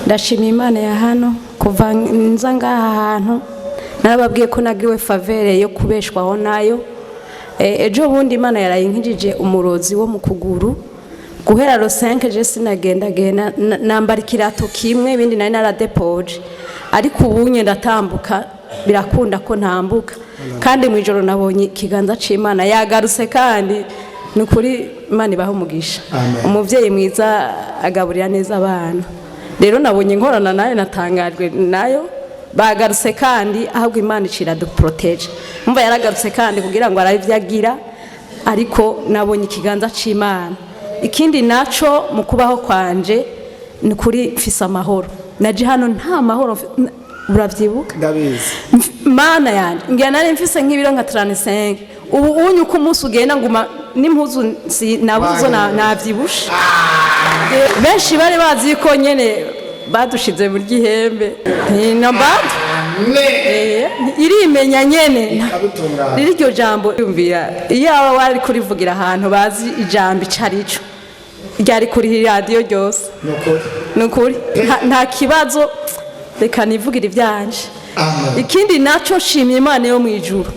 Ndashima Imana ya hano kuva nza ngaha hantu narababwiye ko nagiriwe favere yo kubeshwaho nayo. Ejo bundi Imana yarayinkijije umurozi wo mu kuguru guhera ro 5 je sinagenda nambara ikirato kimwe ibindi nari naradepoje, ariko ubunye ndatambuka birakunda ko ntambuka. Kandi mu ijoro nabonye ikiganza c'Imana yagarutse, kandi nukuri Imana ibaho umugisha. Umuvyeyi mwiza agaburira neza abana. Rero nabonye nkorana nayo, natangajwe nayo, bagarutse kandi ahubwo Imana icira du protege. Umva yaragarutse kandi kugira ngo arabivyagira, ariko nabonye ikiganza c'Imana. Ikindi naco mu kubaho kwanje ni kuri mfise amahoro. Naje hano nta mahoro, uravyibuka? Ndabizi. Mana yanje ngiye nari mfise nk'ibiro nka 35. Ubu unyuka umunsi ugenda nguma n'impuzu nabuzo navyibusha. Benshi bari bazi ko nyene badushize mu gihembe. Nambad irimenya nyene riryo jambo yumvira iyo wari kurivugira ahantu bazi ijambo icarico ryari kuri radio ryose. Nukuri nta kibazo, reka nivugira ivyanje. Ikindi naco shimye Imana yo mwijuru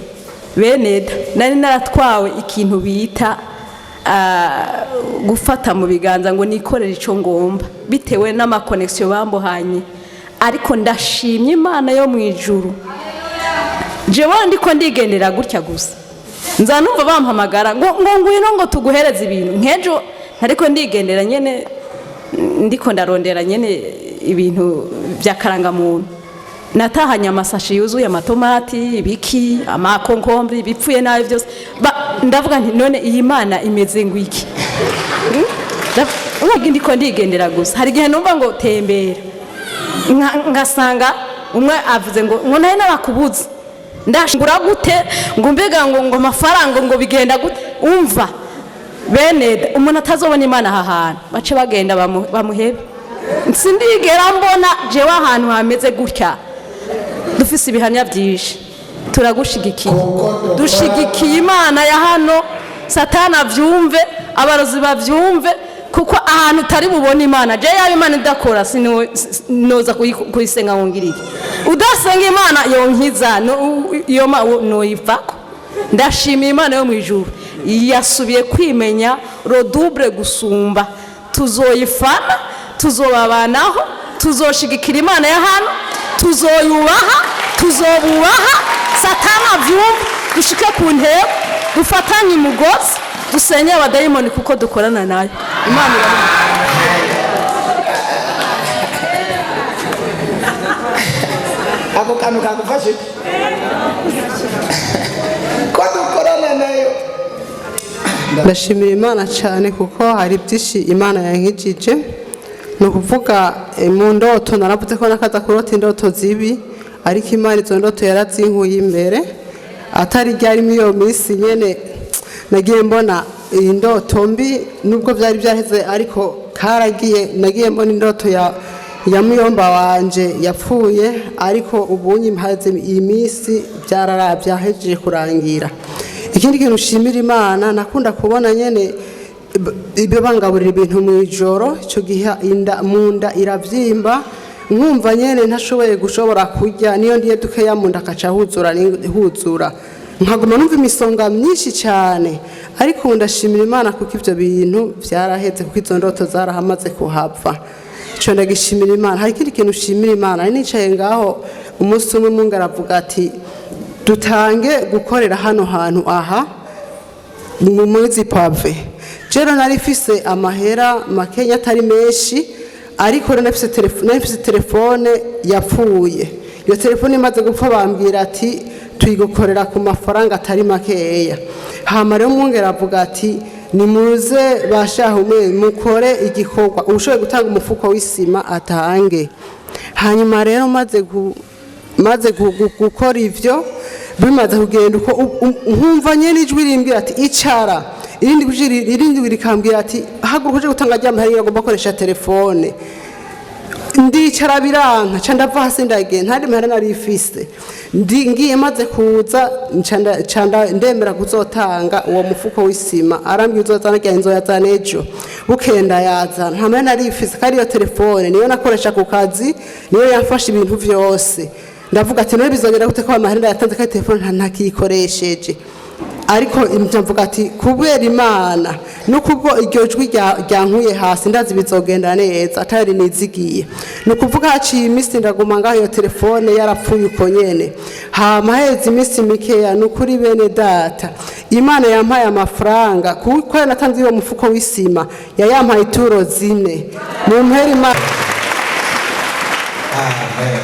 beneda nari naratwawe ikintu bita gufata mu biganza ngo nikorere ico ngomba bitewe n'ama connection bambohanye, ariko ndashimye Imana yo mwijuru. Jewe ndiko ndigendera gutya gusa nza numva bampamagara ngo ngwino ngo tuguhereze ibintu nkejo, ariko ndigendera nyene ndiko ndarondera nyene ibintu byakaranga muntu. Natahanya amashashi yuzuye amatomati, ibiki, amakonkombri, bipfuye nayo byose. Ndavuga nti none iyi Mana imeze ngwiki? Ndiko ndigendera gusa. Hari gihe numva ngo tembera. Ngasanga umwe avuze ngo naye narakubuze. Ndashingura gute ngo mbega ngo amafaranga ngo bigenda gute? Umva beneda umuntu atazobona Imana hahana bace bagenda bamuhebe. Sindigera mbona jewe ahantu hameze gutya. Dufise ibihamya byinshi, turagushigikiye, dushigikiye Imana ya hano. Satana vyumve, abarozi bavyumve, kuko ahantu tari bubona Imana je yayo Imana idakora sinoza kuyisenga ngongirike. Udasenga Imana yonkiza iyo no yivako. Ndashimiye Imana yo mwijuru yasubiye kwimenya rodouble gusumba. Tuzoyifana, tuzobabanaho, tuzoshigikira Imana ya hano, tuzoyubaha, tuzobubaha. Satana vyumva, dushike ku ntego, dufatanye umugozi, dusenye abadayimoni kuko dukorana nayo. Imana ako kantu kagufashe ko dukorana nayo. Ndashimira Imana cyane kuko hari byinshi Imana yankijije. No kuvuga mu ndoto naravuze ko nakaza kurota indoto zibi, ariko Imana izo ndoto yarazinkuye imbere. Atari ryari miyo minsi nyene nagiye mbona indoto mbi, nubwo byari byaheze ariko karagiye. Nagiye mbona indoto ya muyomba wanje yapfuye, ariko ubunyi mpaze iyi minsi byararavyahejeje kurangira. Ikindi kintu ushimira Imana nakunda kubona nyene ibyo bangaburira ibintu mu ijoro, ico gihe munda iravyimba, nkumva nyene ntashoboye gushobora kurya, niyo ndiye dukeya munda akaca huzura nkaguma numva imisonga myinshi cyane. Ariko ndashimira Imana kuko ivyo bintu vyaraheze, kuko izo ndoto zarahamaze kuhava. Ico ndagishimira Imana. Hari ikindi kintu ushimira Imana, ari nicaye ngaho umunsi umwe Mungu aravuga ati dutange gukorera hano hantu aha mu mwezi pave. Jero nari fise amahera makenya atari menshi, ariko nafise telefone yapfuye. Iyo telefone imaze gupfa bambwira ati tuyigukorera ku mafaranga atari makeya. Hama rero Mungu aravuga ati nimuze bashaho umwe mukore igikorwa, ushoboye gutanga umufuko w'isima atange. Hanyuma rero maze gukora ivyo, bimaze kugenda uko nkumva nyene ijwi rimbwira ati icara, irindi rikambwira ati haguruka uje gutanga ry'amahera agomba gukoresha telefone. ndicara biranka nca ndava hasi ndagenda ntari mahera nari ifise ngiye maze kuza nca ndemera kuzotanga uwo mufuko w'isima arambye uzozana rya nzoyazana ejo bukenda yazana nta mahera nari ifise kandi iyo telefone niyo nakoresha ku kazi niyo yamfasha ibintu vyose ndavuga ati none bizongera gute ko amahera yatanze kandi telefone ntakiyikoresheje ariko mvuga ati kubera Imana nukubwo iryo jwi ryankuye hasi ndazi bizogenda neza atari nizigiye nukuvuga haciye iminsi ndaguma ngaho iyo telefone yarapfuye uko nyene hama heze iminsi mikeya nukuri bene data Imana yampaye amafaranga kuko natanze iyo mufuko w'isima yayampaye ituro 4 mu mpera Imana. Amen.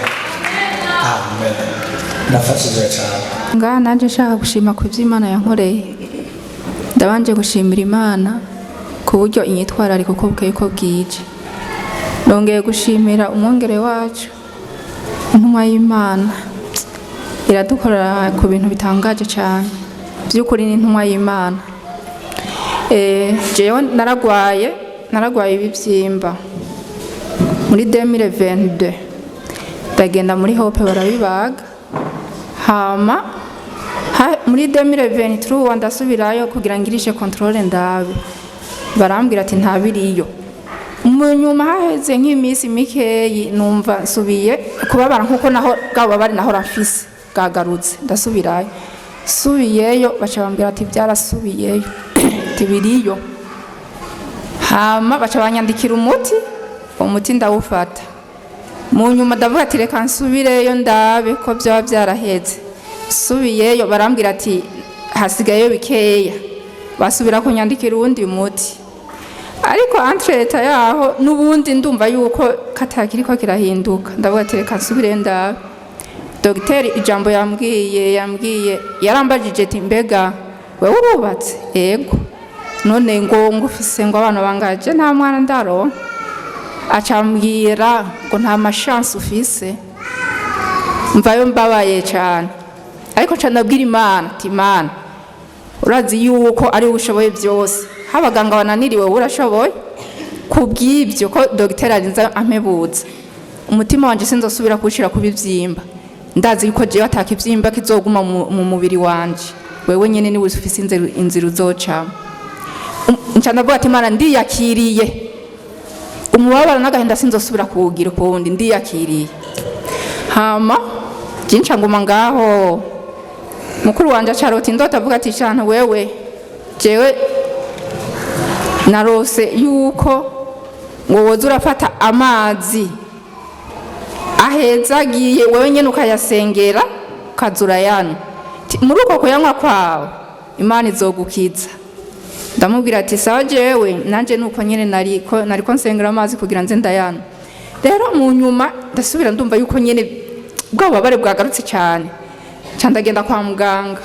Amen. Nafashije cyane ngaha nanje nshaka gushima ku by'Imana yankoreye ndabanje gushimira Imana ku buryo inyitwarari kuko bukeye ko bwije nongeye gushimira umwongere wacu intumwa y'Imana iradukorera ku bintu bitangaje cyane by'ukuri ni intumwa y'Imana jewe naragwaye ibibyimba muri 2022 ndagenda muri Hope barabibaga hama muri 2023 ndasubirayo kugira ngirishe controle ndabe barambwira ati ntabiriyo munyuma haheze nk'imisi mikeyi numva nsubiye kubabara nkuko naho gabo bari naho rafise gagarutse ndasubirayo subiyeyo baca bambwira ati byarasubiyeyo tibiriyo hama baca banyandikira umuti ndawufata mu nyuma ndavuga ati reka nsubireyo ndabe ko byaba byaraheze subiyeyo barambwira ati hasigaye bikeya basubira kunyandikira uwundi muti ariko entreta yaho nubundi ndumva yuko katakiri ko kirahinduka ndavuga ati reka nsubire ndabe Dr ijambo yambwiye yarambajije ati mbega wewe urubatse yego none ngo ngufise ngo abana bangaje nta mwana ndaronka acambwira ngo nta mashansi ufise mvayo mbabaye cyane ariko canabwira Imana ati Imana urazi yuko ari ushoboye byose habaganga bananiriwe urashoboye kubw'ibyo ko Dr arinza ampebuza umutima wanje sinzosubira kushira kubivyimba ndazi yuko jewe atakivyimba kizoguma mu mubiri wanje wewe nyene ni ufise inzira uzoca ncanavuga ati Imana ndiyakiriye umubabara n'agahinda sinzosubira kuwugira ukundi ndiyakiriye hama jinca nguma ngaho mukuru wanje Charlotte ndota avuga ati cyane wewe jewe narose yuko ngo woza urafata amazi ahezagiye wewe nyene ukayasengera ukazura yana muri uko kuyanywa kwawe Imana izogukiza ndamubwira ati sawa jewe nanje nuko nyene nariko nsengera amazi kugira nze ndayana rero mu nyuma ndasubira ndumva yuko nyene bwababare bwagarutse cyane ndagenda kwa muganga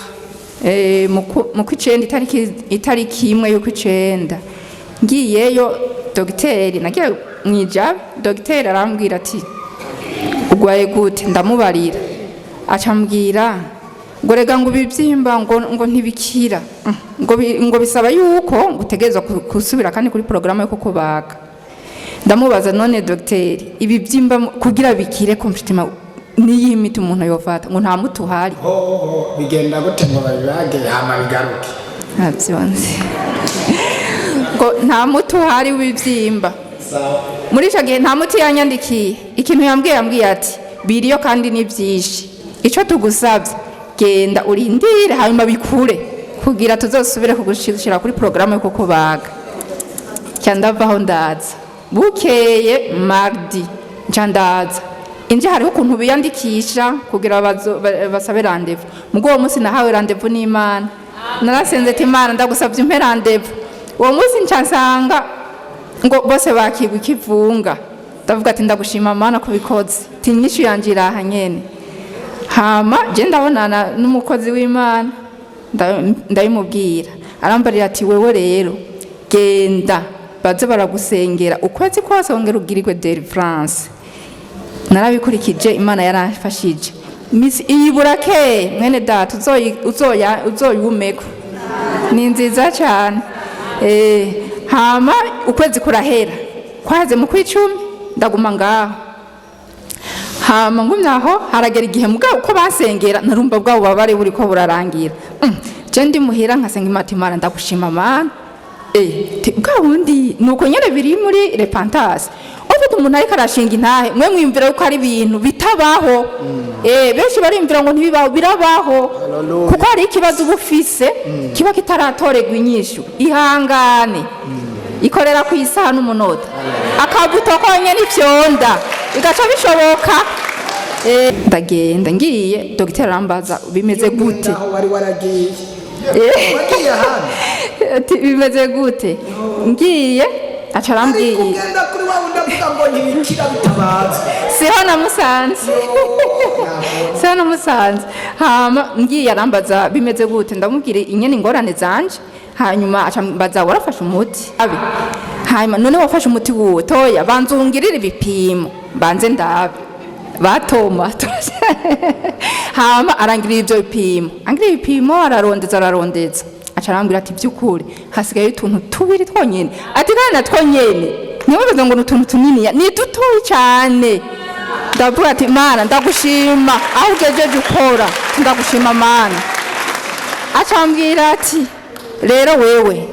mu kwicenda itariki imwe yo kwicenda ngiyeyo dogiteri nagiye mwijabe dogiteri arambwira ati ugwaye gute ndamubarira acambwira ngo rega ngo bibyimba ngo ntibikira ngo bisaba yuko gutegereza kusubira kandi kuri programme yo kukubaga ndamubaza none dogiteri ibi byimba kugira bikire kompitima niyi miti umuntu yofata ngo nta muti uhari bigenda gute ngo babibage hama bigaruke nabyonze ngo nta muti uhari w'ibyimba muri icyo gihe nta muti yanyandikiye ikintu yambwiye ati biriyo kandi ni byinshi icyo tugusabye genda urindire hanyuma bikure kugira tuzosubire kugushira kuri programme yo kukubaga cyandavaho ndaza bukeye mardi ncandaza inje hariho ukuntu biyandikisha kugira basabe rendez-vous mugo uwo munsi nahawe rendez-vous n'Imana narasenze ati Imana ndagusabye impe rendez-vous uwo munsi ncansanga ngo bose bakigwa ikivunga ndavuga ati ndagushima Mana kubikoze ati nyinshi yangira hanyene hama je ndabonana n'umukozi w'Imana ndabimubwira arambarira ati wewe rero genda baze baragusengera ukwezi kwose wongera ugirirwe deliverance narabikurikije Imana yarafashije misi iyiburake mwene data uzoyumeko ni nziza cyane hama ukwezi kurahera kwaze mu kwicumi ndaguma ngaho hama ngumyaho haragera igihe mugabo uko basengera narumva bwabo babare buri ko burarangira je ndi muhira nkasenga Imana ndagushima Mana bwawundi nuko nyene biri muri repentance ofite umuntu ariko arashinga intahe mwe mwimvira yuko ari ibintu bitabaho benshi barimvira ngo ntibibaho birabaho kuko hari ikibazo ubufise kiba kitaratorerwa inyishu ihangane ikorera ku isaha n'umunota akabuto konye n'ifyonda igaca bishoboka ndagenda ngiye dogiteri arambaza bimeze gute aho wari waragiye wagiye hano bimeze gute ngiye acarambwiye ugenda kuri wa ndavuga ngo ntibikira bitabaza siho namusanze hama ngiye arambaza bimeze gute ndamubwira inyene ingorane zanje hanyuma acambaza warafashe umuti hanyuma none wafashe umuti wuwe toya banzungirira ibipimo banze ndabe batoma hama arangirira ivyo bipimo angirira ibipimo ararondeza acarambwira ati byukuri hasigaye utuntu tubiri twonyene ati kandi natwo nyene niwe baza ngo utuntu tunini ni dutoyi cyane ndavuga ati Mana ndagushima aho ugejeje ukora ndagushima Mana acambwira ati rero wewe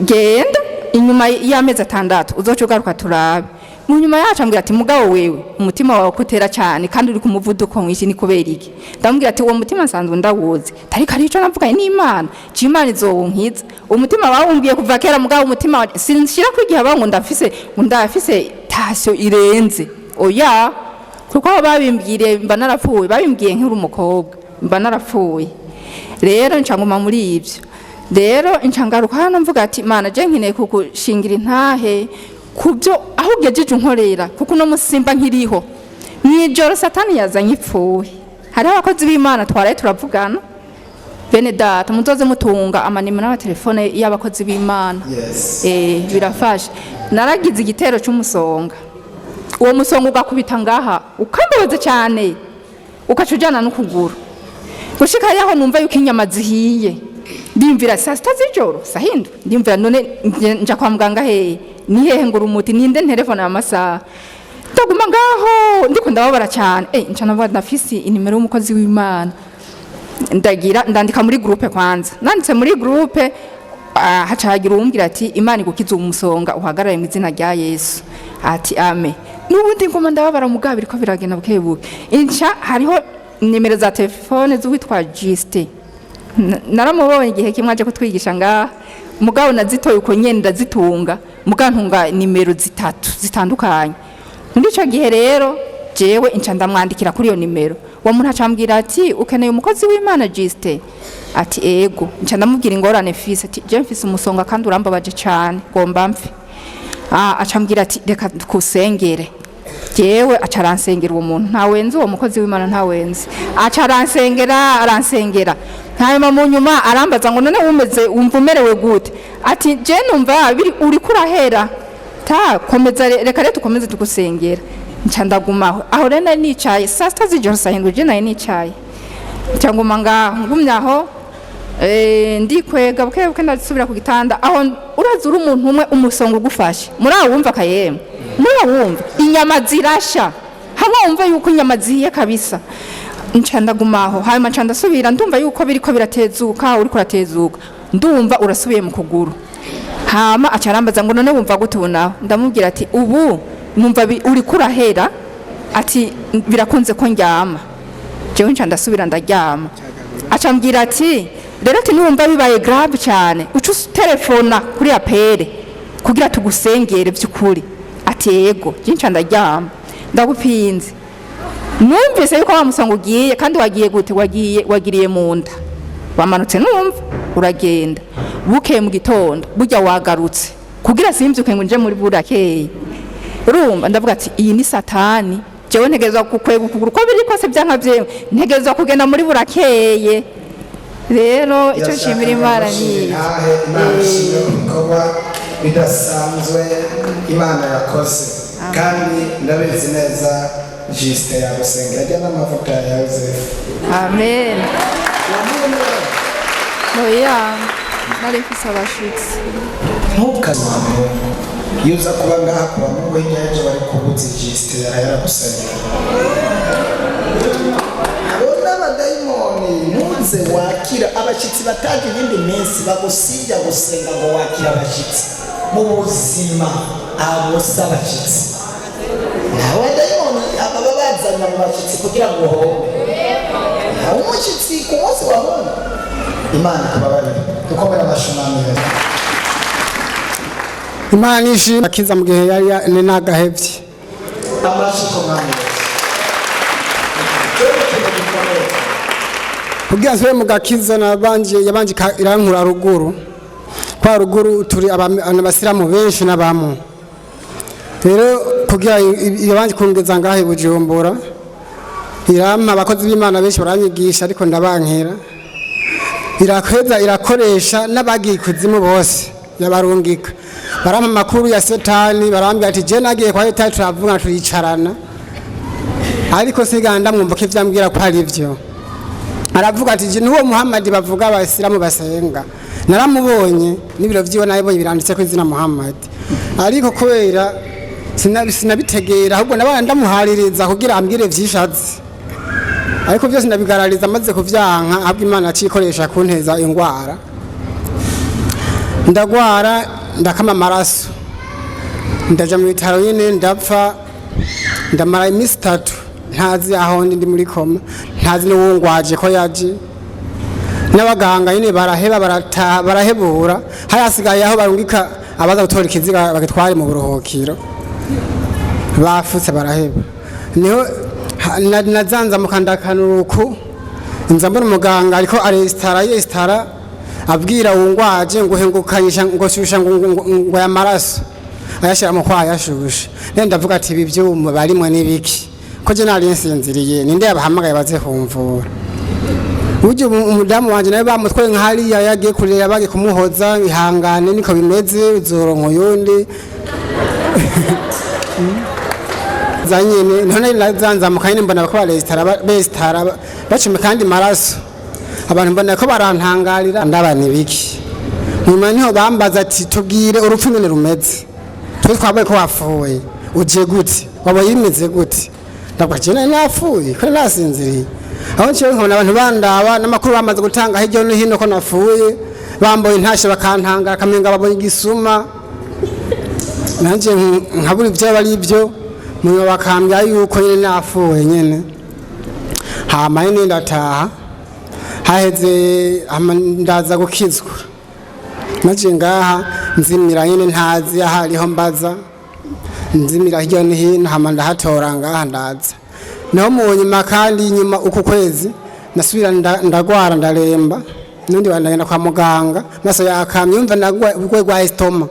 genda inyuma y'amezi 6 uzoca ugaruka turabe mu nyuma yacu ambwira ati mugabo wewe umutima wawe kutera cyane kandi uri ku muvuduko mwinshi ni kubera iki ndambwira ati uwo mutima nsanzwe ndawuzi tariko arico navuga n'Imana c'Imana izowunkiza umutima wawumbiye kuva kera mugabo umutima sinshira kwigiha bango ndafise tasyo irenze oya kuko babimbwire mba narapfuye babimbwiye nk'uri umukobwa mba narapfuye rero ncanguma muri ivyo rero incangaruka hano mvuga ati Mana je nkeneye kukushingira intahe kubyo aho ugejeje unkorera kuko no musimba nkiriho mwijoro satani yazanye ipfuye hari abakozi b'Imana twaraye turavugana bene data muzoze mutunga amanimero na telefone y'abakozi b'Imana birafasha naragize igitero cy'umusonga uwo musonga ugakubita ngaha ukambabaza cyane ukacujana n'ukuguru gushika yaho numva yuko inyama zihiye ndimvira saa 6 z'ijoro sahindu ndimvira none nja kwa muganga ni hehe ngura umuti ninde telefone y'amasaha ndaguma ngaho ndiko ndababara cyane ncana vuga ndafisi inimero y'umukozi w'Imana ndandika muri groupe kwanza nanditse muri groupe hacagira umbwira ati Imana igukiza umusonga uhagarare mu izina rya Yesu ati amen nubundi ngoma ndababara mugabo biriko biragenda bukebuke inca hariho nimero za telefone z'uwitwa Juste naramubonye igihe kimwe aje kutwigisha ngaha mugabo nazitoye uko nyene ndazitunga mugantunga nimero 3 zitandukanye muri ico gihe rero jewe inca ndamwandikira kuri iyo nimero wa muntu acambwira ati ukeneye umukozi w'Imana Juste ati ego inca ndamubwira ingorane fise ati je mfise umusonga kandi urambabaje cyane ngomba mfe acambwira ati reka kusengere jewe acaransengera uwo muntu ntawenzi uwo mukozi w'Imana ntawenzi aransengera hanyuma mu nyuma arambaza ngo none wumva umerewe gute ati je numva uri kurahera komeza reka rero tukomeze tugusengera nca ndagumaho aho rero nari nicaye saa 6 z'ijoro sahindu je nari nicaye cyanguma ngaho ngumyaho ndikwega buke ndasubira ku gitanda aho urazura umuntu umwe umusonga ugufashe murawumva kayema murawumva inyama zirasha hamwe wumva yuko inyama zihiye kabisa nca ndagumaho hanyuma nca ndasubira ndumva yuko biriko biratezuka uri kuratezuka ndumva urasubiye mu kuguru hama acarambaza ngo none wumva gutunaho ndamubwira ati ubu numva uri kurahera ati birakunze ko njyama jewe nca ndasubira ndaryama acambwira ati rero ati niwumva bibaye grave cyane uca telefona kuri apere kugira tugusengere by'ukuri ati yego je nca ndaryama ndagupinze numvise yuko wamusanga ugiye kandi wagiye gute wagiriye mu nda wamanutse numva uragenda bukeye mu gitondo burya wagarutse kugira simbyuke ngo nje muri burakeye urumva ndavuga ati iyi ni satani jewe ntegerezwa kukwega ukuguru ko biri kose byanka byewe ntegerezwa kugenda muri burakeye rero icyo nshimira Imana ni bidasanzwe Imana yakoze kandi ndabizi neza Juste yagusengera ajya n'amavuta ya Joseph amen oya nari mfise abashitsi ntukazamwe yuza kuba ngaha kuba mu wenyeje bari kubuza Juste yaragusengera maze wakira abashyitsi bataje ibindi minsi bagusibya gusenga ngo wakira abashyitsi mu buzima abo si abashyitsi nawe dayimoni ababa bazana mu bashyitsi kugira ngo uhombe nawe umushyitsi ku munsi wabona Imana kubabarira dukomere amashunamira Imana ishimwe akiza mu gihe yari nagahevye amashiko mwami kugira nsubire mu gakiza yabanje irankura ruguru kwa ruguru turi abasiramu benshi n'abamu rero kugira yabanje kungeza ngahe Bujumbura irampa abakozi b'Imana benshi baranyigisha ariko ndabankera irakweza irakoresha n'abagiye kuzimu bose yabarungika barampa makuru ya setani barambya ati je nagiye kwa leta turavuga turicarana ariko siganda mwumva ko ivyambwira ko ari byo aravuga ati je nuwo Muhammad bavuga abasiramu basenga naramubonye n'ibiro vyiwe nabonye biranditse ko izina Muhammad ariko kubera sinabitegera ahubwo nabana ndamuhaririza kugira ambwire vyishatse ariko byose ndabigarariza maze kuvyanka ahubwo Imana acikoresha kunteza ingwara ndagwara ndakama amaraso ndaja mu bitaro nyine ndapfa ndamara iminsi 3 ntazi aho ndi muri koma ntazi n'uwungwaje ko yaje n'abaganga nyine baraheba barataha barahebura hayasigaye aho barungika abaza gutora ikiziga bagitware mu buruhukiro bafutse baraheba niho nazanza mukandakanuruku nza mbona umuganga ariko arestara abwira wungwaje ngo hengukanyisha ngo shusha ngo ya maraso ayashira mu kwa yashusha nende ndavuga ati ibi byuma barimwe nibiki ko je nari nsinziriye ninde yabahamagaye baze kumvura uje umudamu wanje nawe bamutwaye nk'ahari yagiye kurera bage kumuhoza ihangane niko bimeze uzoronko yundi zanyene none nazanza mukayine mbona ko barestara bacume kandi maraso abantu mbona ko barantangarira ndabana ibiki nyuma niho bambaza ati tubwire urupfu nyene rumeze twe twabaye ko wafuwe uje gute wabaye imeze gute ndabwaje nafuye ko nasinziriye aho nciye nkabona abantu bandaba n'amakuru bamaze gutanga hirya no hino ko nafuye bamboye ntashe bakantangara kamenga babonye igisuma nanje nkabura ibyo bari ibyo muyo bakambya yuko nyene nafuwe nyene hama nyene ndataha haheze ndaza gukizwa naje ngaha nzimira nyene ntazi ahariho mbaza nzimira hirya no hino hama ndahatora ngaha ndaza naho mu nyuma kandi nyuma uku kwezi nasubira ndagwara ndaremba nundi bandagenda kwa muganga maso yakamyumva nagwe estoma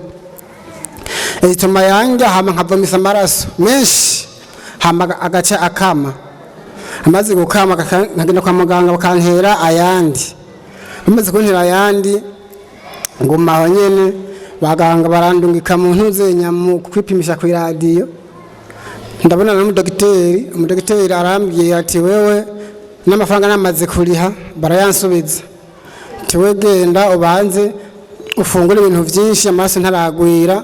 estoma yanjye hama nkavomisa amaraso menshi hama agace akama amaze gukama nkagenda kwa muganga bakantera ayandi bamaze kuntera ayandi nguma aho nyene baganga barandungika mu ntuzenya mu kwipimisha ku radio ndabona na umudokiteri arambwiye ati wewe n'amafaranga namaze kuriha barayansubiza tiwe genda ubanze ufungura ibintu byinshi amaso ntaragwira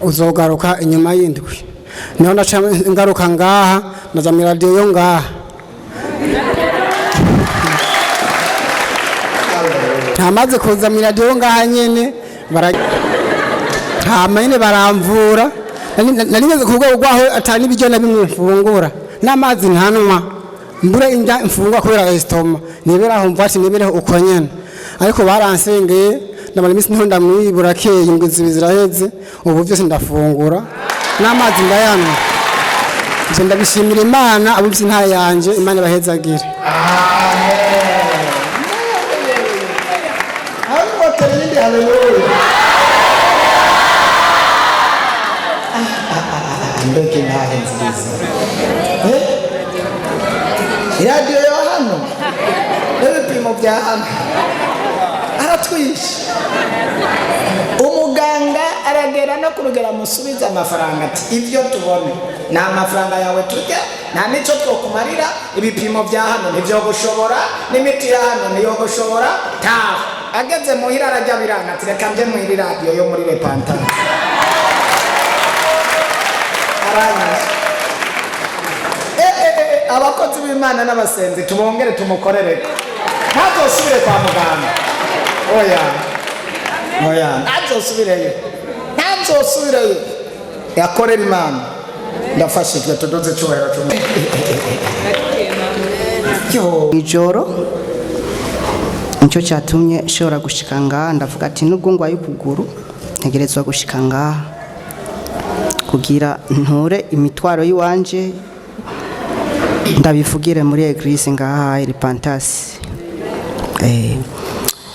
uzogaruka inyuma y'indwi niho ndaca ngaruka ngaha naja mu radio yo ngaha amaze kuza mu radio ngaha nyene nyene baramvura narimaze kuvuga ugwaho atani ibiryo na bimwe mfungura n'amazi ntanwa mbure inda mfungura kubera estoma nibera aho mvati nibera uko nyene ariko baransengeye ndabona imisi niho ndamwibura keye ingizi biziraheze ubu byose ndafungura n'amazi ndayanwa nje ndabishimira Imana abuvyi nta yanje Imana bahezagire haleluya mbeke ntahe nziza radio yo hano n'ibipimo bya hano aratwishe umuganga aragera no kurugera musubiza amafaranga ati ibyo tubone na amafaranga yawe turya nta nico twokumarira ibipimo bya hano nivyo gushobora n'imiti ya hano niyo gushobora taha ageze muhira arajya biranga ati reka mje muhira radio yo muri repantana abakozi b'Imana n'abasenzi tubongere tumukorereko ntazosubire kwa muganga. Oya ntazosubireyo, yakorera Imana. Ndafashijwe tudoze cyubahiro cy'Imana. Ijoro nicyo cyatumye nshobora gushika ngaha, ndavuga ati nubwo ngwaye ukuguru ntegerezwa gushika ngaha kugira nture imitwaro y'iwanje ndabivugire muri eglise ngaha repentance.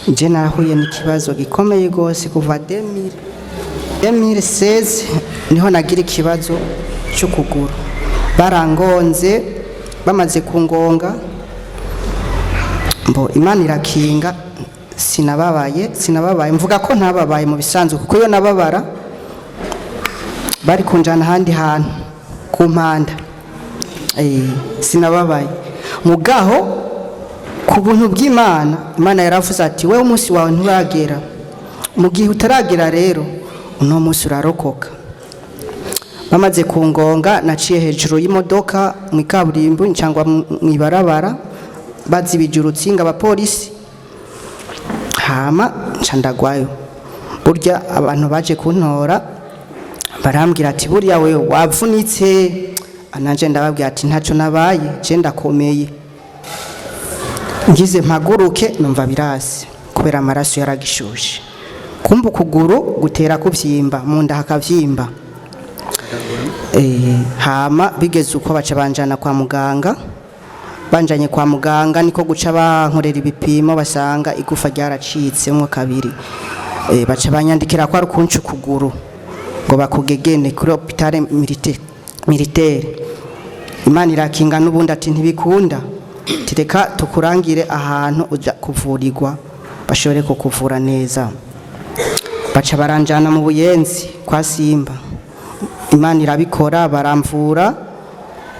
Je narahuye n'ikibazo gikomeye gose kuva 2016 niho nagira ikibazo cy'ukuguru, barangonze bamaze kungonga mbo Imana irakinga, sinababaye mvuga ko ntababaye mu bisanzwe kuko iyo nababara bari kunjana handi hantu ku mpanda. Sinababaye mugaho ku buntu bw'Imana. Imana yaravuze ati wewe umunsi wawe nturagera, mu gihe utaragera rero uno munsi urarokoka. Bamaze kungonga naciye hejuru y'imodoka mu kaburimbo cyangwa mu ibarabara, bazibije urutsinga abapolisi, hama ncandagwayo. Burya abantu baje kuntora barambwira ati buriya wewe wavunitse, ananje ndababwira ati ntacyo nabaye, je ndakomeye. Ngize mpaguruke numva birasi kubera amaraso yaragishushe, kumva ukuguru gutera kuvyimba, mu nda hakavyimba. Hama bigeze uko baca banjana kwa muganga, banjanye kwa muganga niko guca bankorera ibipimo basanga igufa ryaracitsemo kabiri. Baca banyandikira ko ari kunca ukuguru ngo bakugegene kuri hôpital militaire. Imana irakinga n'ubundi ati ntibikunda, tireka tukurangire ahantu uja kuvurirwa bashobore kukuvura neza. Baca baranjana mu Buyenzi kwa Simba. Imana irabikora, baramvura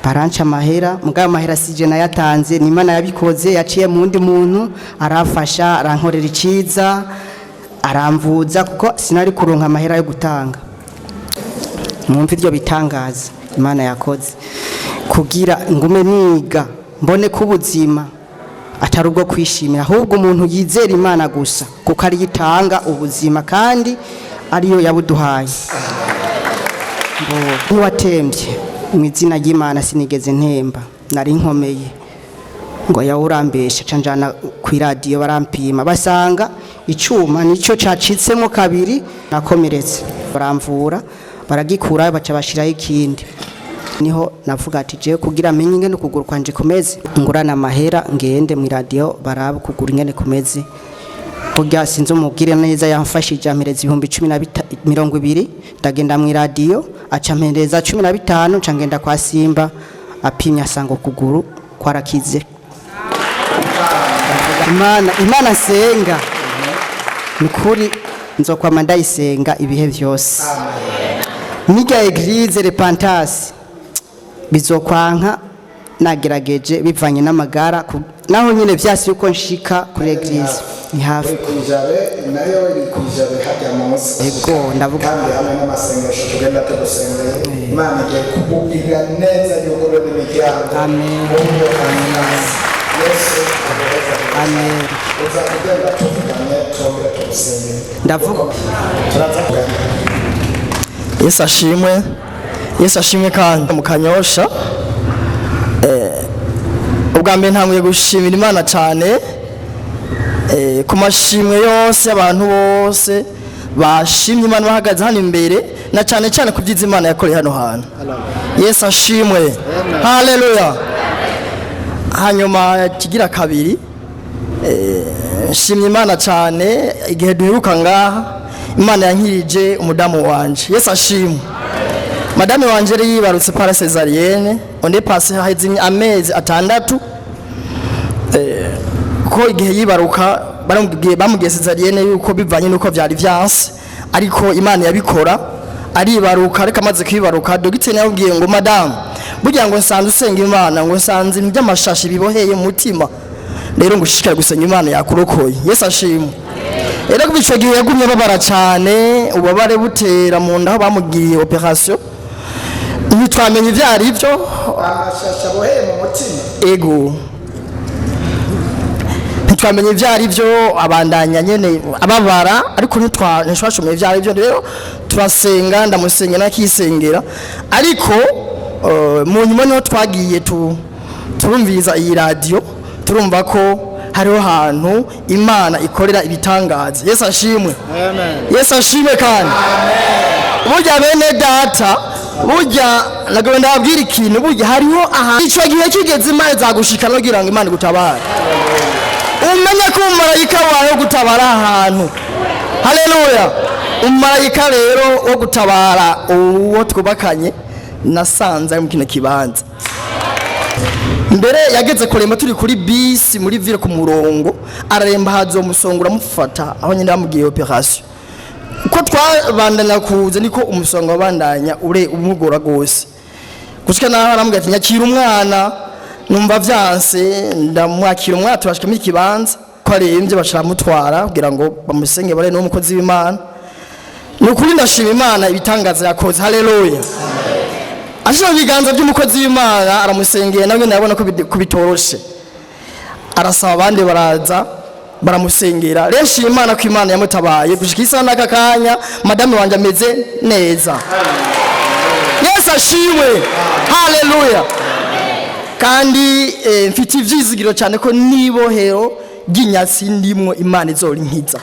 baranca amahera, mugabo amahera sije nayatanze, ni Imana yabikoze. Yaciye mu ndi muntu arafasha, arankorera iciza, aramvuza kuko sinari kuronka amahera yo gutanga. Mwumva iryo bitangaza Imana yakoze kugira ngume niga mbone ko ubuzima atari ubwo kwishimira, ahubwo umuntu yizera Imana gusa kuko ari yitanga ubuzima kandi ariyo yabuduhaye. Niwatembye mu izina ry'Imana sinigeze ntemba, nari nkomeye ngo yawurambesha canjana ku radio barampima basanga icuma nico cacitsemo kabiri, nakomeretse baramvura baragikura baca bashiraho ikindi. Niho navuga ati je kugira menye ingene ukuguru kwanje kumeze ngurana amahera ngende mu radio baraba ukuguru ingene kumeze. Burya sinzi umubwire neza yamfashije ampereza 1020 ndagenda mu radio aca ampereza 15 nca ngenda kwa Simba apimya asanga ukuguru kwarakize. Imana senga nikuri nzokwama ndayisenga ibihe byose. Niga eglise repentance bizokwanka nagerageje bivanye n'amagara naho nyine byasi yuko nshika kuri eglise ni hafi kujabe nayo iri kujabe hajya munsi. Ego ndavuga kandi hamwe n'amasengesho tugenda tugusengera Imana igiye kububwira neza yogoro n'imiryango. Amen. Yesu amen. uzakugenda tuvuganye tongera tugusengera ndavuga turaza kugana. Yesu ashimwe kandi mu Kanyosha. Ubwa mbere ntanguye gushimira Imana cyane ku mashimwe yose abantu bose bashimye Imana bahagaze hano imbere, na cyane cyane ku byiza Imana yakoreye hano hantu. Yesu ashimwe. Haleluya. Hanyuma kigira kabiri nshimye Imana cyane igihe duheruka ngaha Imana yankirije umudamu wanje. Yesu ashimwe. Madame wanje yari yibarutse para cesarienne, onde passe haheze amezi 6. Ko igihe yibaruka bamubwiye cesarienne yuko bivanye nuko byari vyanse, ariko Imana yabikora aribaruka. Ariko amaze kwibaruka dogiteri yabwiye ngo madame burya ngo nsanze usenga Imana, ngo nsanze ibintu by'amashashi biboheye mu mutima, rero ngo ushishikare gusenga Imana yakurokoye. Yesu ashimwe. Rero kubico gihe yagumye babara cyane, ubabare butera mu nda aho bamugiriye operation. Ntitwamenye ivyo ari byo amashasha boheye mu mutima. Ego ntitwamenye ibyo ari byo abandanya nyene ababara ariko ntitwashomye ibyo ari byo rero turasenga ndamusengera nakisengera ariko mu nyuma niho twagiye turumviza iyi radio turumva ko hariho hantu Imana ikorera ibitangaza. Yesu ashimwe. Amen. Yesu ashimwe kandi. Amen. Burya bene data burya nagwe ndabwira ikintu burya hariho aha icyo gihe kigeze Imana zagushikana kugira ngo Imana gutabara. Umenye ko umumarayika wawe gutabara ahantu. Haleluya. Umumarayika rero wo gutabara uwo twubakanye nasanze mu kino kibanza. Mbere yageze kuremba turi kuri bisi muri ville ku murongo araremba hazo musongora mufata aho nyine bamugiye operation uko twabandanya kuza niko umusongo wabandanya umugora gose gushika naho aramubwira ati nyakira umwana numva vyanse ndamwakira umwana turashika mu kibanza ko aremvye bacaramutwara kugira ngo bamusenge bare no mukozi w'Imana nukuri ndashima Imana ibitangaza yakoze. Haleluya. Ashobora biganza by'umukozi w'Imana aramusengeye nawe nabona ko kubitoroshe arasaba abandi baraza baramusengera renshi Imana ko Imana yamutabaye gushikisa nakakanya madame wanje ameze neza. Yesu ashimwe. Haleluya. Kandi mfite ivyizigiro cyane ko nibohero ginyatsi ndimwo Imana izorinkiza.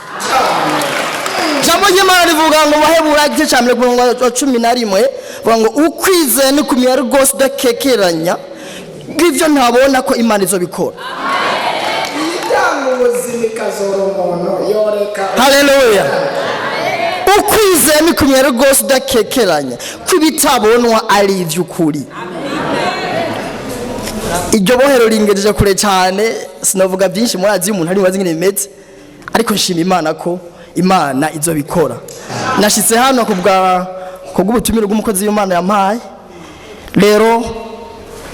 Jambo y'Imana rivuga ngo bahebura igice cya 11 vuga ngo ukwize ni kumira rwose udakekeranya ngivyo ntabona ko Imana izobikora. Haleluya. Ukwize ni kumira rwose udakekeranya kwibitabonwa ari ivy'ukuri. Iryo bohero ringejeje kure cyane sinavuga byinshi murazi umuntu ari wazi ngene bimeze ariko nshima Imana ko Imana izobikora. Nashitse hano kubw'ubutumire bw'umukozi w'Imana yampaye rero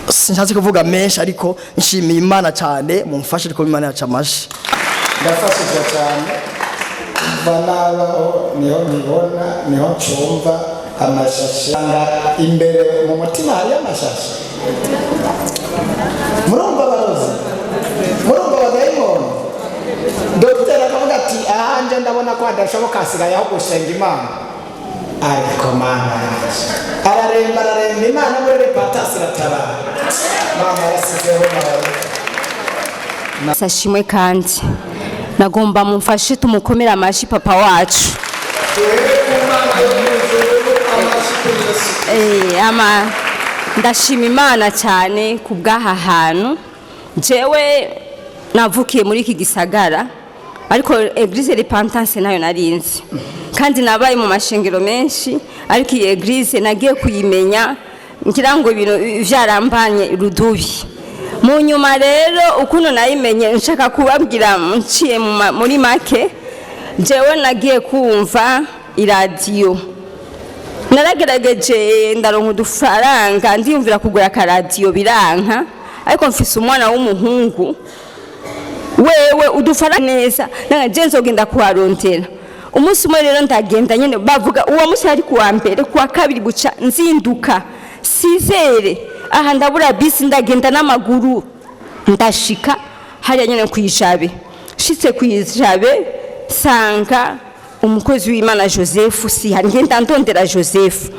sinshatse kuvuga menshi ariko nshimiye Imana cyane mumfashe ko Imana yaca amashi ndafashije cyane banabaho niho nibona niho ncumva amashashi imbere mu mutima hari amashashi murumva barozi murumva badayimoni Dr. akavuga ati ahanje ndabona ko adashoboka asigaye aho gusenga Imana ariko Mana araremba Imana muri repatasi ratabara Mana yasizeho sashimwe kandi nagomba mumfashe tumukomera amashi papa wacu ndashima Imana cyane kubw'aha hantu jewe navukiye muri iki gisagara ariko eglise repentance nayo narinzi kandi nabaye mu mashengero menshi ariko iyi eglise nagiye kuyimenya ngira ngo ibintu vyarambanye rudubi mu nyuma rero ukuntu nayimenye nshaka kubabwira nciye muri make jewe nagiye kumva iradiyo naragerageje ndaronka udufaranga ndiyumvira kugura akaradiyo biranka ariko mfise umwana w'umuhungu wewe udufara neza nanga nzogenda kuharondera umunsi umwe rero ndagenda nyene bavuga uwo munsi ari kuwa mbere kuwa kabiri buca nzinduka sizere aha ndabura bisi ndagenda n'amaguru ndashika hariya nyene kwijabe shitse kwijabe sanga umukozi w'Imana Joseph si hari ngenda ndondera Joseph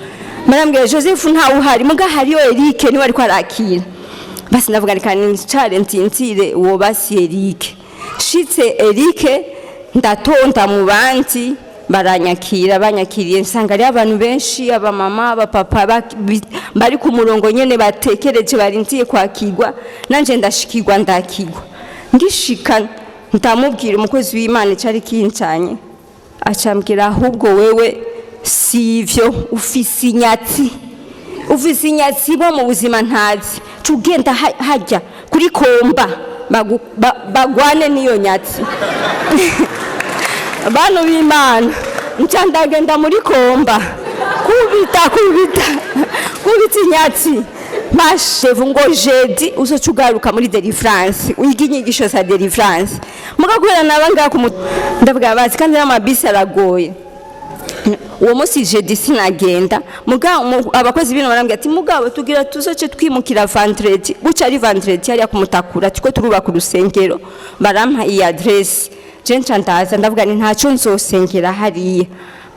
marambwira Joseph ntawe uhari muga hariyo Eric niwe ariko arakira basi ndavuga reka nicare ntinzire uwo basi Eric shitse Eric ndatonda mu bandi banyakiriye nsanga ari abantu benshi aba mama aba papa bari ku murongo nyene batekereje barinziye kwakirwa nanje ndashikirwa ndakirwa ngishika ndamubwira umukozi w'Imana cyari kincanye acambwira ahubwo wewe sivyo ufise inyatsi bo mu buzima ntazi tugenda hajya kuri komba bagwane niyo nyatsi abantu b'Imana ncandagenda muri komba kubita inyatsi mashevu ngo jeudi uzocugaruka muri delivrance uyiginyigisho sa delivrance mugakubera nabanga ndavuga bazi kandi n'amabisi aragoye uwo munsi jeudi sinagenda mugabo abakozi bino barambwira ati mugabo tugira tuzoce twimukira vendredi buca ari vendredi hariya kumutakura tiko turubaka urusengero barampa iyi adresse je ncandaza ndavuga ni ntaco nzosengera hariya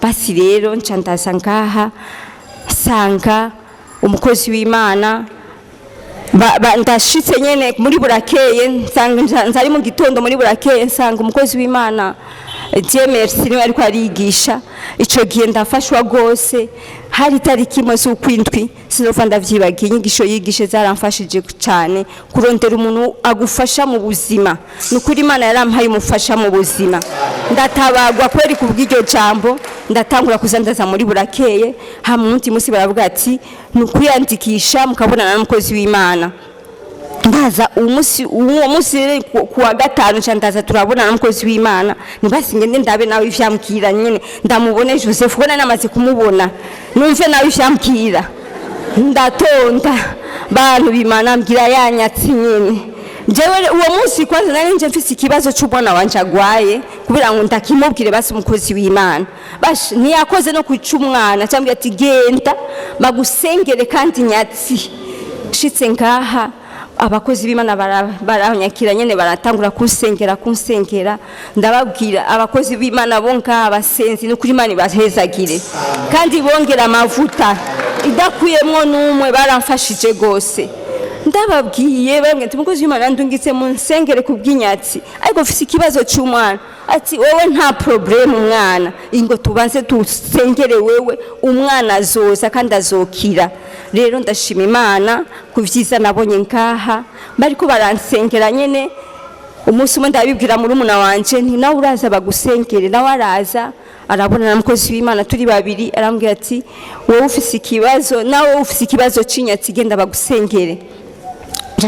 basi rero ncandaza ngaha sanga umukozi w'Imana ndashitse nyene muri burakeye nzari mu gitondo muri burakeye nsanga umukozi w'Imana Merci niwe ariko arigisha ico gihe ndafashwa gose hari tariki imwe z'ukwindwi sinova ndavyibagiye inyigisho yigishe zaramfashije cyane kurondera umuntu agufasha mu buzima nukuri Imana yarampaye umufasha mu buzima ndatabagwa kweri kubw'iryo jambo ndatangura kuzandaza muri burakeye hamunti musi baravuga ati nukuyandikisha mukabonana n'umukozi w'Imana ndaza uwo musi kuwa gatanu candaza turabona n'umukozi w'Imana nibasi ngende ndabe nawe ivyamkira nyene ndamubone Joseph ubona namaze kumubona numve nawe ivyamkira ndatonda bantu b'Imana mbwira yanyatsi nyene jewe uwo musi kwanza nari nje mfise ikibazo c'ubona wanje agwaye kubera ngo ndakimubwire basi umukozi w'Imana bash ntiyakoze no kwica umwana cyambye ati genda bagusengere kandi nyatsi shitse ngaha abakozi b'Imana baranyakira nyene baratangura kunsengera ndababwira abakozi b'Imana bo ngaha basenzi no kuri Imana bahezagire kandi bongera amavuta idakuyemwo numwe baramfashije gose ndababwiye bamwe ati umukozi w'Imana ndungitse mu nsengere kubw'inyatsi ariko mfise ikibazo cy'umwana ati wowe nta problem umwana ingo tubanze tusengere wewe umwana azoza kandi azokira rero ndashima Imana kuvyiza nabonye ngaha bariko baransengera nyene umunsi umwe ndabibwira muri umuna wanje nti nawe uraza bagusengere nawe araza arabona na mukozi w'Imana turi babiri arambwira ati wowe ufise ikibazo nawe ufise ikibazo cinyatsi genda bagusengere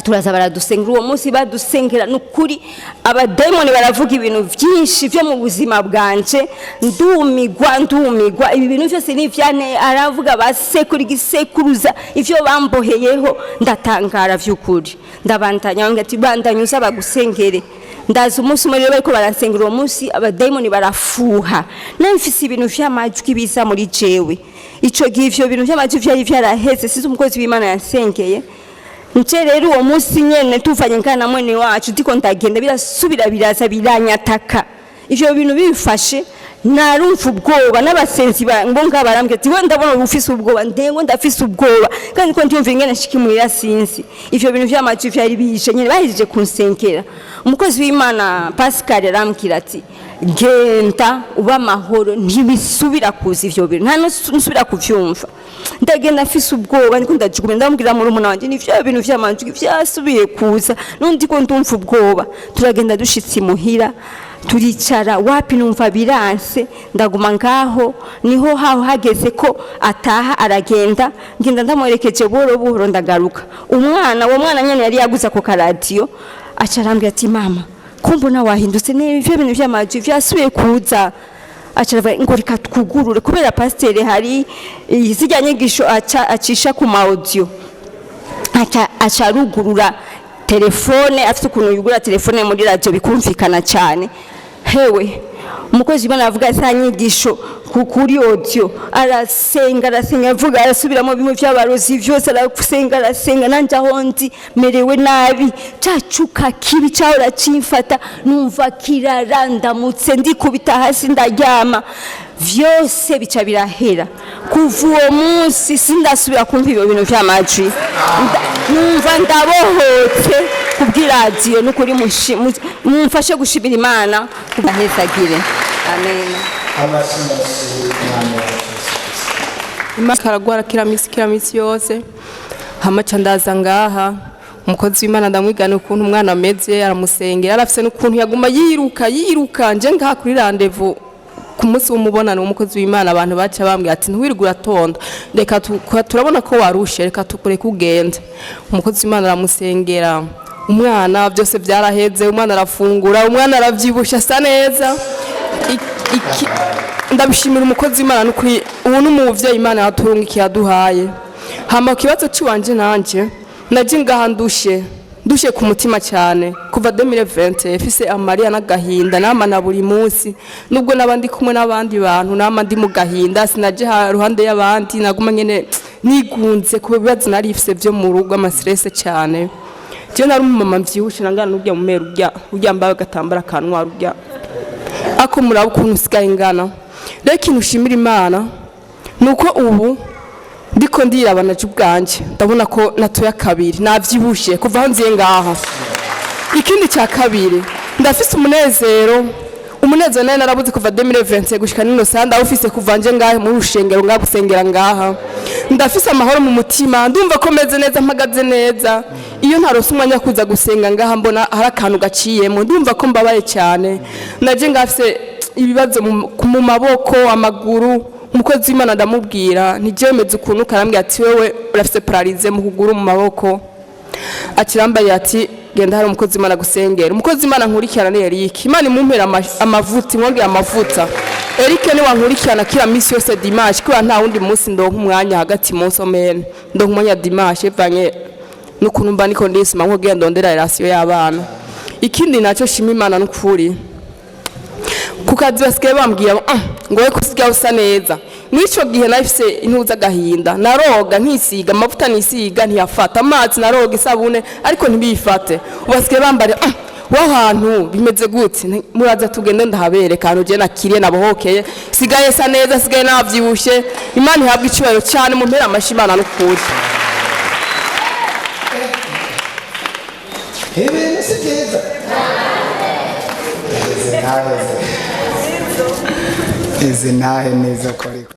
turaza baradusengera uwo munsi badusengera nukuri abademoni baravuga ibintu byinshi byo mu buzima bwanje ndumigwa ibi bintu byose ni vyane aravuga basekuri gisekuruza ivyo bamboheyeho ndatangara vy'ukuri ndabandanya ngo ati bandanyuza bagusengere ndaza umunsi umwe rero bariko baransengera uwo munsi abademoni barafuha namfise ibintu vy'amajwi biza muri jewe ico gihe ivyo bintu vy'amajwi vyari vyaraheze sizo umukozi w'Imana yansengeye nce rero uwo munsi nyene tuvanye ngana mwene wacu ndiko ndagenda birasubira biraza biranyataka ivyo bintu bifashe narumva ubwoba n'abasenzi ngo ngabarambye ati we ndabona ufise ubwoba ndengo ndafise ubwoba kandi ko ndiyumva ingene shikimurira sinzi ivyo bintu vy'amajwi vyari bije nyene bahije kunsengera umukozi w'Imana Pascal arambwira ati genda uba mahoro ntibisubira kuza ivyo bintu nta nusubira kuvyumva ndagenda afise ubwoba ndiko ndajugumye ndambwira muri umuna wanje n'ivyo bintu vy'amajwi vyasubiye kuza nundi ko ndumva ubwoba turagenda dushitsi muhira turicara wapi numva biranse ndaguma ngaho niho haho hageze ko ataha aragenda ngenda ndamuherekeje buhoro ndagaruka umwana nyene yari yaguza ko radio acarambye ati mama kumbona wahindutse n'ivyo bintu vy'amajwi vyasubiye kuza acarava ngo reka twugurure kubera pasteur hari izijya nyigisho acisha ku audio acarugurura telefone afite ukuntu yugura telefone muri radio bikumvikana cyane hewe umukozi w'Imana avuga sa nyigisho kuri audio arasenga avuga arasubiramo bimwe by'abarozi byose arasenga nanje aho ndi merewe nabi cacuka kibi cyahora cimfata numva kirarandamutse ndikubita hasi ndaryama vyose bica birahera kuva uwo munsi sindasubira kumva ibyo bintu vy'amajwi numva ndabohotse kubw'iradiyo n'ukuri mumfashe gushimira Imana kubahezagire amen Imana karagwara kila misi yose hamaca ndaza ngaha umukozi w'Imana ndamwigana ukuntu umwana ameze aramusengera arafise n'ukuntu yaguma yiruka nje ngaha kuri rendez-vous ku munsi w'umubonano w'umukozi w'Imana abantu baca bambwira ati ntiwirirwe uratonda reka turabona ko warushe reka tukure kugenda umukozi w'Imana aramusengera umwana byose byaraheze umwana arafungura umwana aravyibusha asa neza ndabishimira umukozi w'Imana n'ukuri ubu n'umuvyeyi Imana yaturungikiye aduhaye hama kibazo ciwanje nanje naje ngaha ndushe dushe ku mutima cyane kuva 2020 fise amariya n'agahinda nama na buri munsi nubwo nabandi kumwe n'abandi bantu nama ndi mu gahinda sinaje ha ruhande y'abandi naguma nyene nigunze ku bibazo nari ifise byo mu rugo amastress cyane je nari umumama mvyibushe nangana n'urya mu mero urya mbaye gatambara kanwa urya ako murabo ukuntu usigaye ingana rero ikintu ushimira Imana nuko ubu ndiko ndirabana ubwanje ndabona ko natoya kabiri navyibushe kuva aho nziye ngaha. Ikindi cya kabiri ndafise umunezero naye narabuze kuva 2020 gushika nino sanda office kuva nje ngahe mu rushengero ngabusengera ngaha ndafise amahoro mu mutima ndumva ko meze neza mpagaze neza iyo ntarose umwanya kuza gusenga ngaha mbona hari akantu gaciyemo ndumva ko mbabaye cyane naje ngafise ibibazo mu maboko amaguru umukozi w'Imana ndamubwira ntibyemeze ukuntu karambye ati wewe urafise paralize mu kuguru mu maboko akirambaye ati genda hari umukozi w'Imana gusengera umukozi w'Imana nkurikirana ni Eric Imana imumpera amavuta mwongera amavuta Eric ni wankurikirana kila misi yose dimanche kuba nta wundi munsi ndonka umwanya hagati mu somene ndonka umwanya dimanche vanye n'ukuntu mba niko ndisima nko genda ndondera relation y'abana. Ikindi nacyo shima Imana n'ukuri kukazi basigaye bambwira ngo we kusiga usa neza mwico gihe nafise intuza gahinda naroga nkisiga amavuta nisiga ntiyafata amazi naroga isabune ariko ntibifate ubasigaye bambare wahantu bimeze gute muraza tugende ndahabere kantu je nakiriye nabohokeye sigaye sa neza sigaye navyibushe Imana ihabwa icubahiro cyane mu mpera amashimana n'ukuri. Ibintu si byiza izi ntahe neza ko ariko